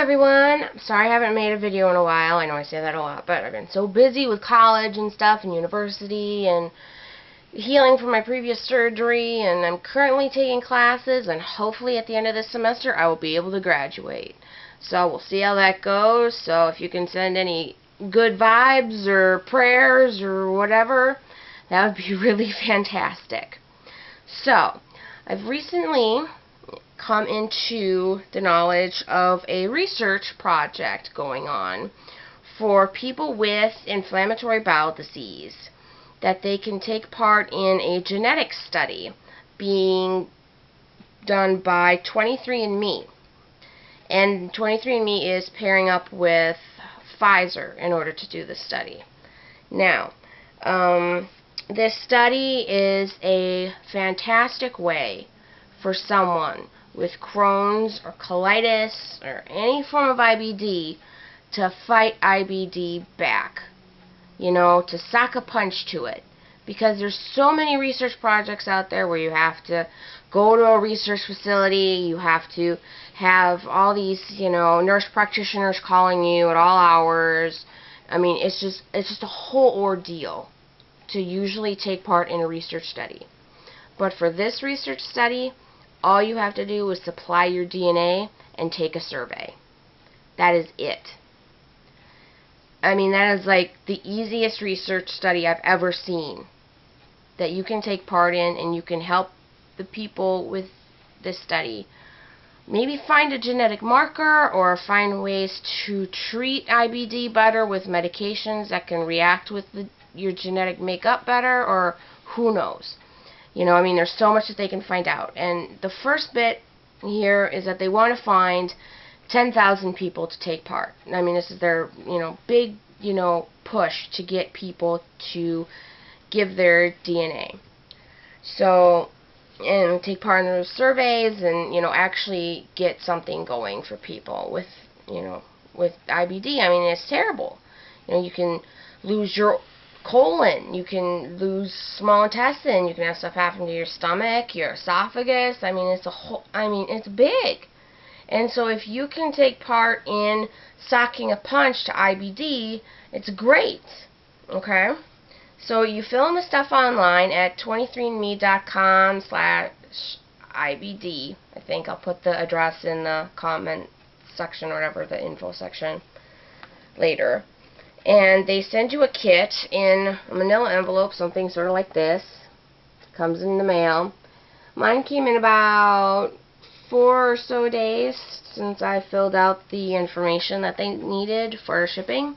everyone. I'm sorry I haven't made a video in a while. I know I say that a lot, but I've been so busy with college and stuff and university and healing from my previous surgery, and I'm currently taking classes, and hopefully at the end of this semester I will be able to graduate. So we'll see how that goes. So if you can send any good vibes or prayers or whatever, that would be really fantastic. So I've recently come into the knowledge of a research project going on for people with inflammatory bowel disease, that they can take part in a genetic study being done by 23andMe. And 23andMe is pairing up with Pfizer in order to do this study. Now, this study is a fantastic way for someone with Crohn's or colitis or any form of IBD to fight IBD back. You know, to sock a punch to it. Because there's so many research projects out there where you have to go to a research facility, you have to have all these, nurse practitioners calling you at all hours. I mean, it's just a whole ordeal to usually take part in a research study. But for this research study, all you have to do is supply your DNA and take a survey. That is it. I mean, that is like the easiest research study I've ever seen that you can take part in, and you can help the people with this study maybe find a genetic marker or find ways to treat IBD better with medications that can react with your genetic makeup better, or who knows. I mean, there's so much that they can find out. And the first bit here is that they want to find 10,000 people to take part. I mean, this is their, big, push to get people to give their DNA. So, and take part in those surveys and, actually get something going for people with, with IBD. I mean, it's terrible. You can lose your colon, you can lose small intestine, you can have stuff happen to your stomach, your esophagus. I mean, it's big. And so if you can take part in socking a punch to IBD, it's great. Okay? So you fill in the stuff online at 23andme.com/IBD. I think I'll put the address in the comment section or whatever, the info section, later. And they send you a kit in a manila envelope, something sort of like this. Comes in the mail. Mine came in about 4 or so days since I filled out the information that they needed for shipping.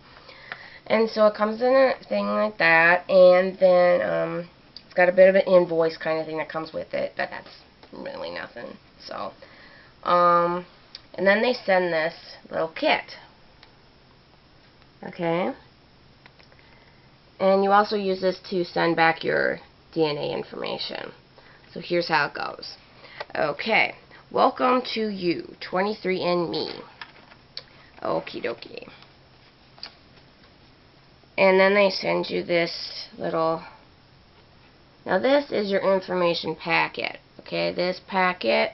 And so it comes in a thing like that, and then it's got a bit of an invoice kind of thing that comes with it, but that's really nothing. So, and then they send this little kit. Okay? And you also use this to send back your DNA information. So here's how it goes. Okay. Welcome to you, 23andMe. Okie dokie. And then they send you this little... Now this is your information packet. Okay, this packet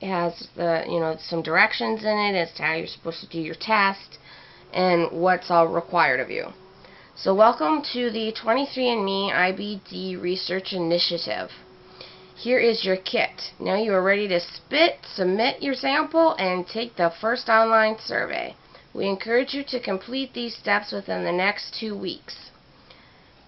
has the, some directions in it as to how you're supposed to do your test and what's all required of you. So welcome to the 23andMe IBD Research Initiative. Here is your kit. Now you are ready to submit your sample, and take the first online survey. We encourage you to complete these steps within the next 2 weeks.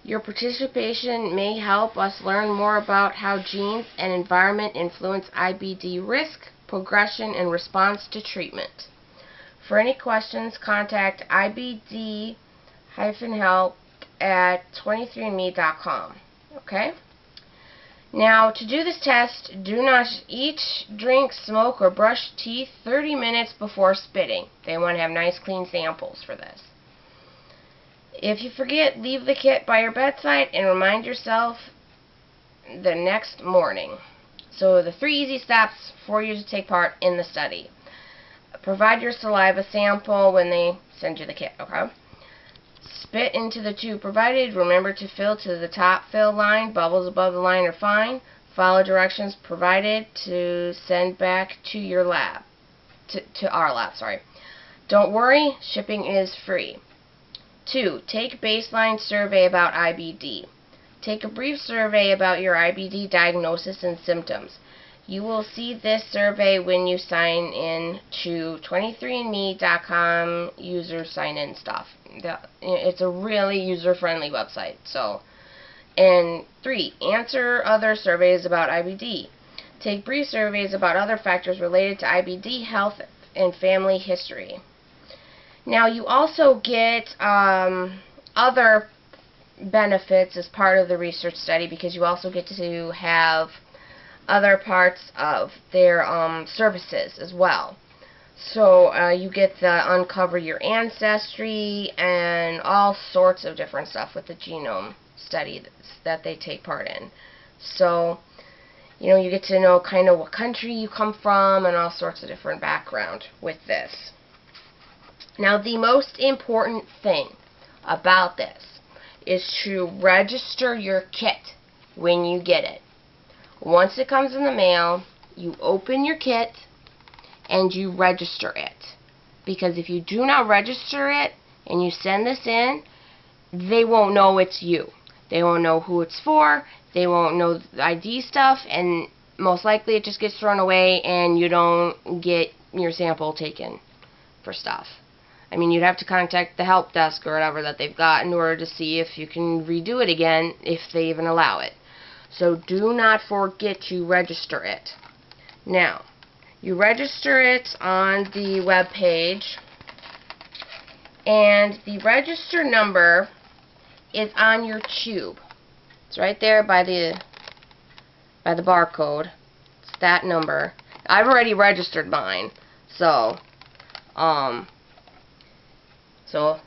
Your participation may help us learn more about how genes and environment influence IBD risk, progression, and response to treatment. For any questions, contact IBD-help at 23andme.com. Okay? Now, to do this test, do not eat, drink, smoke, or brush teeth 30 minutes before spitting. They want to have nice, clean samples for this. If you forget, leave the kit by your bedside and remind yourself the next morning. So, the 3 easy steps for you to take part in the study. Provide your saliva sample when they send you the kit, okay? Spit into the tube provided. Remember to fill to the top fill line. Bubbles above the line are fine. Follow directions provided to send back to your lab. To our lab, sorry. Don't worry, shipping is free. 2. Take baseline survey about IBD. Take a brief survey about your IBD diagnosis and symptoms. You will see this survey when you sign in to 23andMe.com user sign-in stuff. It's a really user-friendly website. And 3. Answer other surveys about IBD. Take brief surveys about other factors related to IBD, health, and family history. Now, you also get other benefits as part of the research study, because you also get to have other parts of their services as well. So you get to uncover your ancestry and all sorts of different stuff with the genome study that they take part in. So, you get to know kind of what country you come from and all sorts of different background with this. Now, the most important thing about this is to register your kit when you get it. Once it comes in the mail, you open your kit and you register it. Because if you do not register it and you send this in, they won't know it's you. They won't know who it's for, they won't know the ID stuff, and most likely it just gets thrown away and you don't get your sample taken for stuff. I mean, you'd have to contact the help desk or whatever that they've got in order to see if you can redo it again, if they even allow it. So do not forget to register it. Now, you register it on the web page, and the register number is on your tube. It's right there by the barcode. It's that number. I've already registered mine, so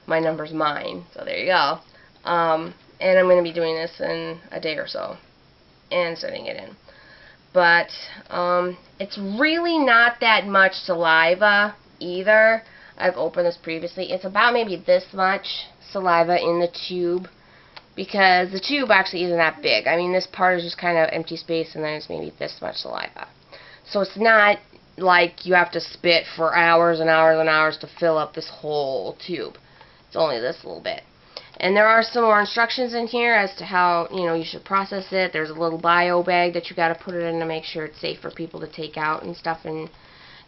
my number's mine. So there you go. And I'm going to be doing this in a day or so and sending it in. But it's really not that much saliva either. I've opened this previously. It's about maybe this much saliva in the tube, because the tube actually isn't that big. I mean, this part is just kind of empty space, and then it's maybe this much saliva. So it's not like you have to spit for hours and hours and hours to fill up this whole tube. It's only this little bit. And there are some more instructions in here as to how, you should process it. There's a little bio bag that you got to put it in to make sure it's safe for people to take out and stuff and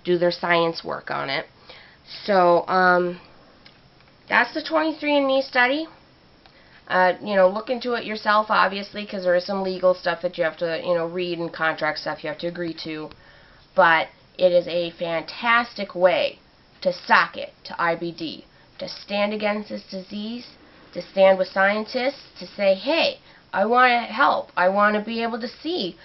do their science work on it. So, that's the 23andMe study. Look into it yourself, obviously, because there is some legal stuff that you have to, read, and contract stuff you have to agree to. But it is a fantastic way to sock it to IBD, to stand against this disease, to stand with scientists, to say, hey, I want to help. I want to be able to see.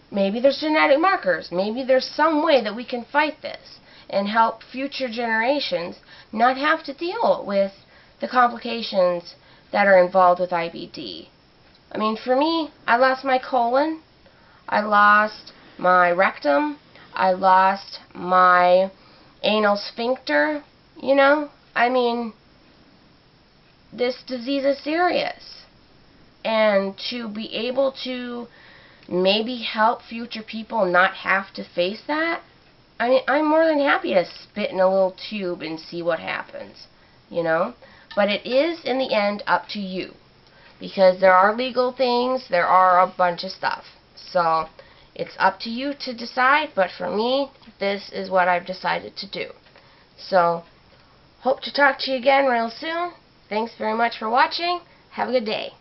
Maybe there's genetic markers. Maybe there's some way that we can fight this and help future generations not have to deal with the complications that are involved with IBD. I mean, for me, I lost my colon, I lost my rectum, I lost my anal sphincter, I mean, this disease is serious. And to be able to maybe help future people not have to face that, I mean, I'm more than happy to spit in a little tube and see what happens, But it is, in the end, up to you. Because there are legal things, there are a bunch of stuff. So, it's up to you to decide, but for me, this is what I've decided to do. So, hope to talk to you again real soon. Thanks very much for watching. Have a good day.